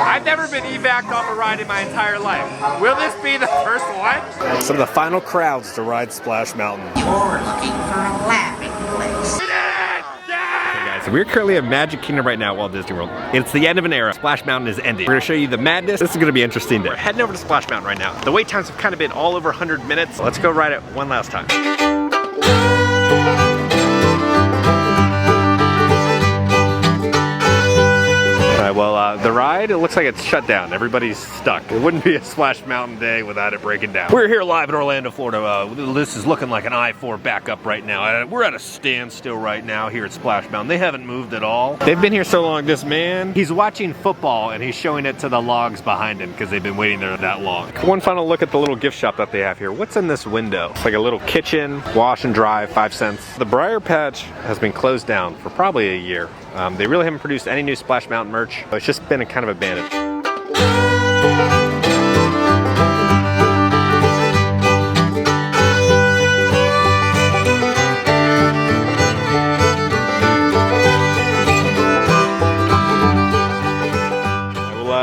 I've never been evac'd off a ride in my entire life. Will this be the first one? Some of the final crowds to ride Splash Mountain. You're looking for a laughing place. Hey guys, so we're currently at Magic Kingdom right now at Walt Disney World. It's the end of an era. Splash Mountain is ending. We're gonna show you the madness. This is gonna be an interesting day. We're heading over to Splash Mountain right now. The wait times have kind of been all over 100 minutes. Let's go ride it one last time. Well, the ride, it looks like it's shut down. Everybody's stuck. It wouldn't be a Splash Mountain day without it breaking down. We're here live in Orlando, Florida. This is looking like an I-4 backup right now. We're at a standstill right now here at Splash Mountain. They haven't moved at all. They've been here so long. This man, he's watching football and he's showing it to the logs behind him because they've been waiting there that long. One final look at the little gift shop that they have here. What's in this window? It's like a little kitchen, wash and dry, 5 cents. The Briar Patch has been closed down for probably a year. They really haven't produced any new Splash Mountain merch. It's just been a kind of abandoned.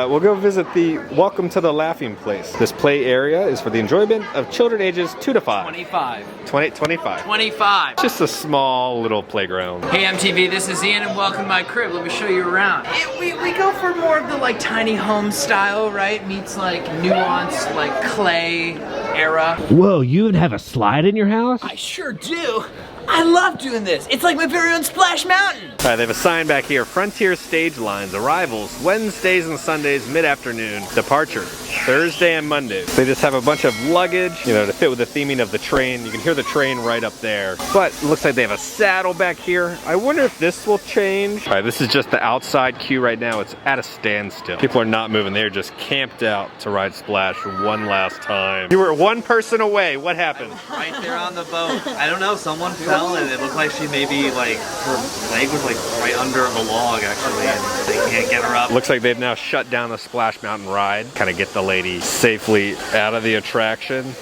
We'll go visit the Welcome to the Laughing Place. This play area is for the enjoyment of children ages 2 to 5. 25. 25. Just a small little playground. Hey MTV, this is Ian and welcome to my crib. Let me show you around. We go for more of the like tiny home style, right? Meets like nuanced like clay era. Whoa, you would have a slide in your house? I sure do. I love doing this. It's like my very own Splash Mountain. All right, they have a sign back here. Frontier Stage Lines, arrivals, Wednesdays and Sundays, mid-afternoon. Departure, Thursday and Mondays. They just have a bunch of luggage, you know, to fit with the theming of the train. You can hear the train right up there. But it looks like they have a saddle back here. I wonder if this will change. All right, this is just the outside queue right now. It's at a standstill. People are not moving. They're just camped out to ride Splash one last time. You were one person away. What happened? Right there on the boat. I don't know, someone fell and it looked like she maybe like, her leg was like right under the log actually and they can't get her up. Looks like they've now shut down the Splash Mountain ride. Kind of get the lady safely out of the attraction.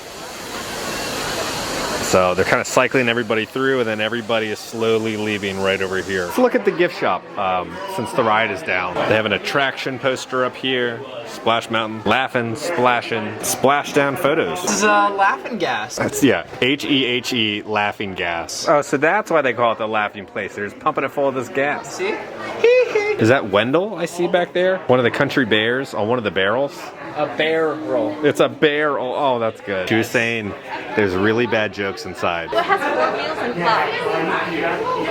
So they're kind of cycling everybody through and then everybody is slowly leaving right over here. Let's look at the gift shop since the ride is down. They have an attraction poster up here. Splash Mountain, laughing, splashing, splashdown photos. This is laughing gas. That's, yeah, H-E-H-E, laughing gas. Oh, so that's why they call it the laughing place. They're just pumping it full of this gas. See? Is that Wendell I see back there? One of the country bears on one of the barrels? A bear roll. It's a bear. Oh, that's good. She was saying there's really bad jokes inside. It has 4 wheels and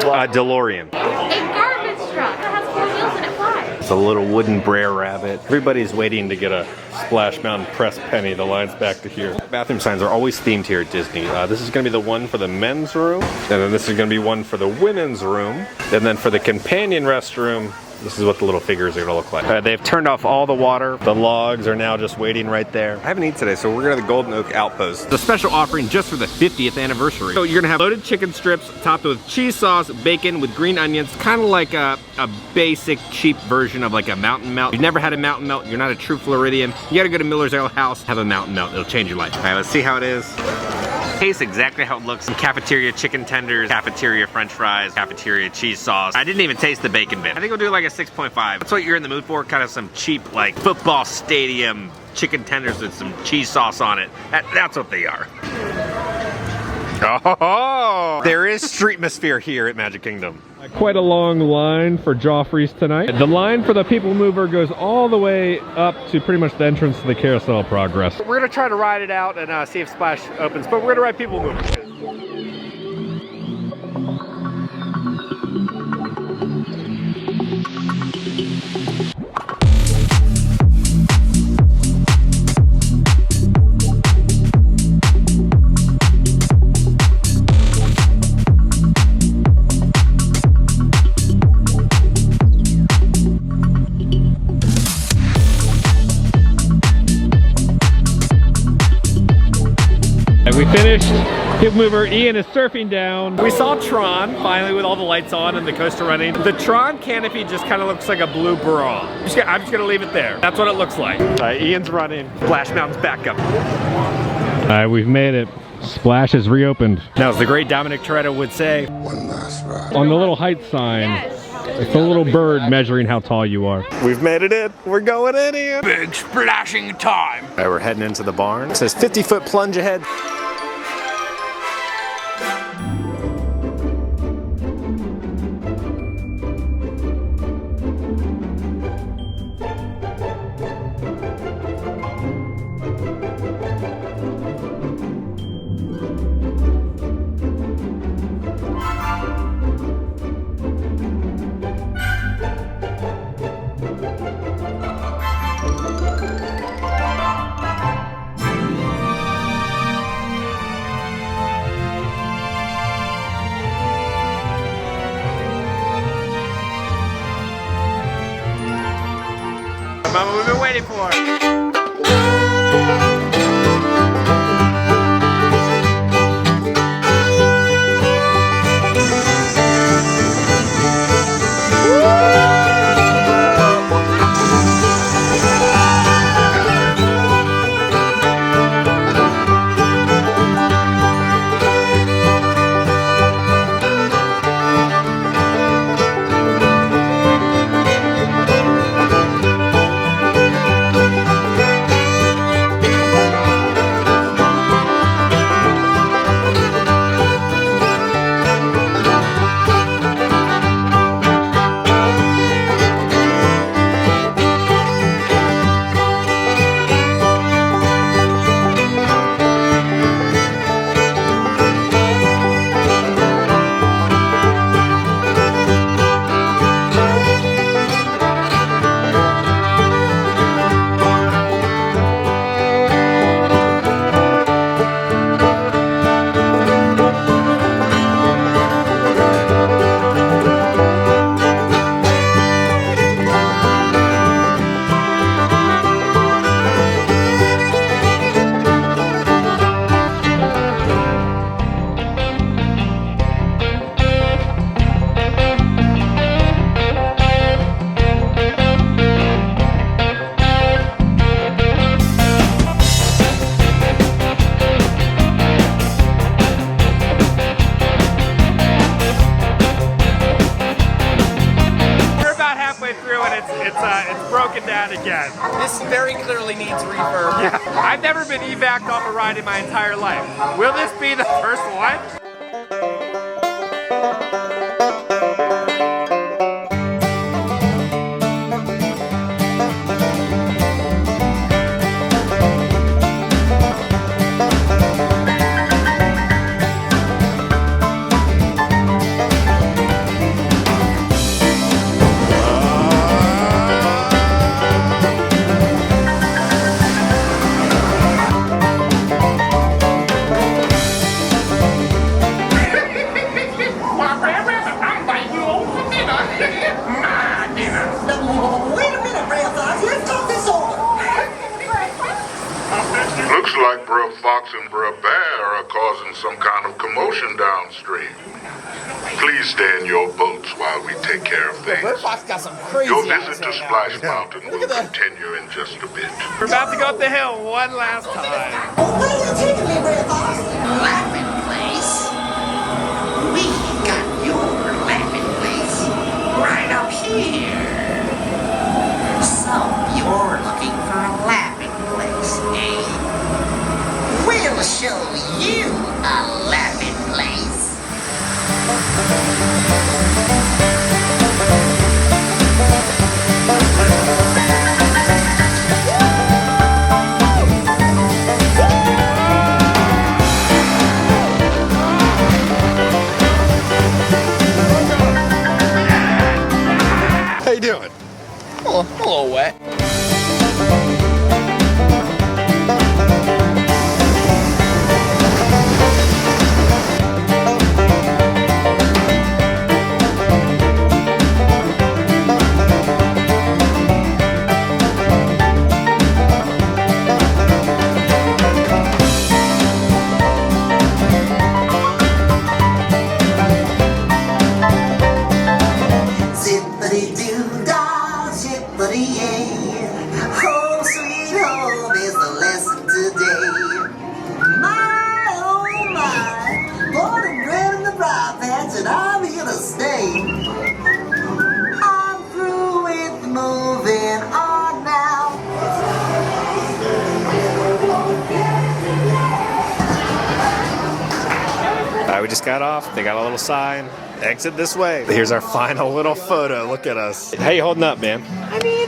flies. DeLorean. A garbage truck that has 4 wheels and it flies. It's a little wooden Brer Rabbit. Everybody's waiting to get a Splash Mountain press penny. The line's back to here. Bathroom signs are always themed here at Disney. This is going to be the one for the men's room. And then this is going to be one for the women's room. And then for the companion restroom, this is what the little figures are going to look like. They've turned off all the water. The logs are now just waiting right there. I haven't eaten today, so we're going to the Golden Oak Outpost. It's a special offering just for the 50th anniversary. So you're going to have loaded chicken strips topped with cheese sauce, bacon with green onions, kind of like a basic, cheap version of like a Mountain Melt. You've never had a Mountain Melt, you're not a true Floridian, you got to go to Miller's Ale House, have a Mountain Melt. It'll change your life. All right, let's see how it is. Tastes exactly how it looks. Cafeteria chicken tenders, cafeteria french fries, cafeteria cheese sauce. I didn't even taste the bacon bit. I think we'll do like a 6.5. That's what you're in the mood for, kind of some cheap like football stadium chicken tenders with some cheese sauce on it. That's what they are. Oh, there is streetmosphere here at Magic Kingdom. Quite a long line for Joffrey's tonight. The line for the People Mover goes all the way up to pretty much the entrance to the Carousel of Progress. We're gonna try to ride it out and see if Splash opens, but we're gonna ride People Mover. We finished People Mover. Ian is surfing down. We saw Tron finally with all the lights on and the coaster running. The Tron canopy just kind of looks like a blue bra. I'm just gonna leave it there. That's what it looks like. Ian's running. Splash Mountain's back up. All right, we've made it. Splash is reopened. Now, as the great Dominic Toretto would say, One last ride. On the little height sign, It's a little bird measuring how tall you are. We've made it in. We're going in here. Big splashing time. All right, we're heading into the barn. It says 50-foot plunge ahead. Mama, we've been waiting for. It's broken down again. This very clearly needs refurb. Yeah. I've never been evac'd off a ride in my entire life. Will this be the first one? Looks like Bruh Fox and Bruh Bear are causing some kind of commotion downstream. Please stay in your boats while we take care of things. Bird Fox got some crazy Your eyes visit to right now. Splash Mountain will continue in just a bit. We're about to go up the hill one last time. Where are you taking me, Red Fox? Laughing place. We got your laughing place right up here. So you're looking for a laughing place, eh? We'll show you a laughing place. How you doing? A little wet. Zippity-doo-dah, zippity-yay. Home sweet home we just got off. They got a little sign. Exit this way. Here's our final little photo. Look at us. How you holding up, man?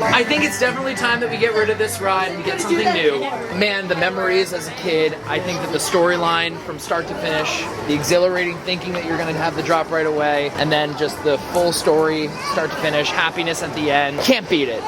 I think it's definitely time that we get rid of this ride and get something new. Man, the memories as a kid, I think that the storyline from start to finish, the exhilarating thinking that you're gonna have the drop right away, and then just the full story, start to finish, happiness at the end. Can't beat it.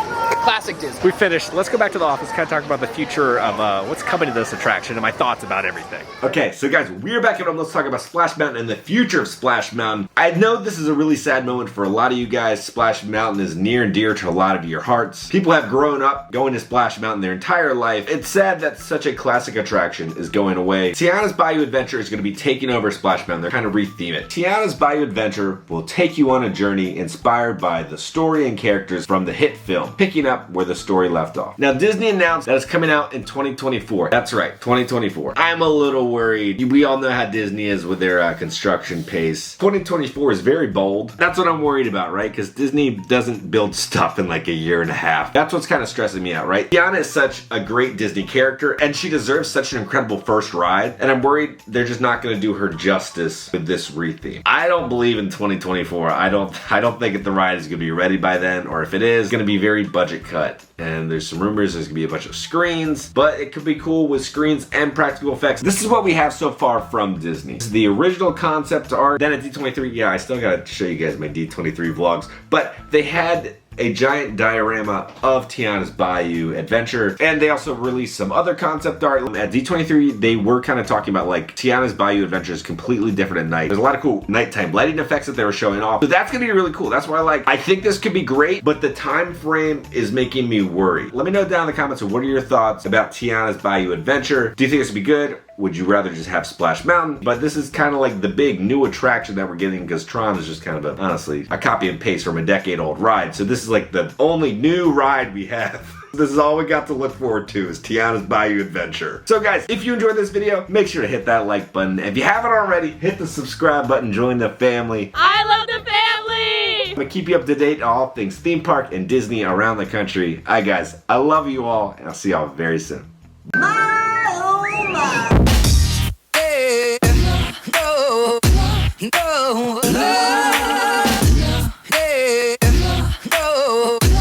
Classic Disney. We finished. Let's go back to the office, kind of talk about the future of what's coming to this attraction and my thoughts about everything. Okay, so guys, we're back at home. Let's talk about Splash Mountain and the future of Splash Mountain. I know this is a really sad moment for a lot of you guys. Splash Mountain is near and dear to a lot of your hearts. People have grown up going to Splash Mountain their entire life. It's sad that such a classic attraction is going away. Tiana's Bayou Adventure is going to be taking over Splash Mountain. They're kind of retheme it. Tiana's Bayou Adventure will take you on a journey inspired by the story and characters from the hit film, picking up where the story left off. Now, Disney announced that it's coming out in 2024. That's right, 2024. I'm a little worried. We all know how Disney is with their construction pace. 2024 is very bold. That's what I'm worried about, right? Because Disney doesn't build stuff in like a year and a half. That's what's kind of stressing me out, right? Tiana is such a great Disney character, and she deserves such an incredible first ride, and I'm worried they're just not going to do her justice with this retheme. I don't believe in 2024. I don't think that the ride is going to be ready by then, or if it is, it's going to be very budget cut. And there's some rumors there's gonna be a bunch of screens, but it could be cool with screens and practical effects. This is what we have so far from Disney. This is the original concept art. Then at D23, yeah, I still gotta show you guys my D23 vlogs, but they had a giant diorama of Tiana's Bayou Adventure, and they also released some other concept art. At D23, they were kind of talking about like Tiana's Bayou Adventure is completely different at night. There's a lot of cool nighttime lighting effects that they were showing off, so that's gonna be really cool. That's why I think this could be great, but the time frame is making me worry. Let me know down in the comments of what are your thoughts about Tiana's Bayou Adventure. Do you think this would be good? Would you rather just have Splash Mountain? But this is kind of like the big new attraction that we're getting, because Tron is just kind of honestly a copy and paste from a decade-old ride. So this is like the only new ride we have. This is all we got to look forward to is Tiana's Bayou Adventure. So guys, if you enjoyed this video, make sure to hit that like button. If you haven't already, hit the subscribe button, join the family. I love the family! I'm gonna keep you up to date on all things theme park and Disney around the country. All right guys, I love you all, and I'll see y'all very soon.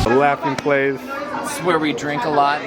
The laughing plays. This is where we drink a lot.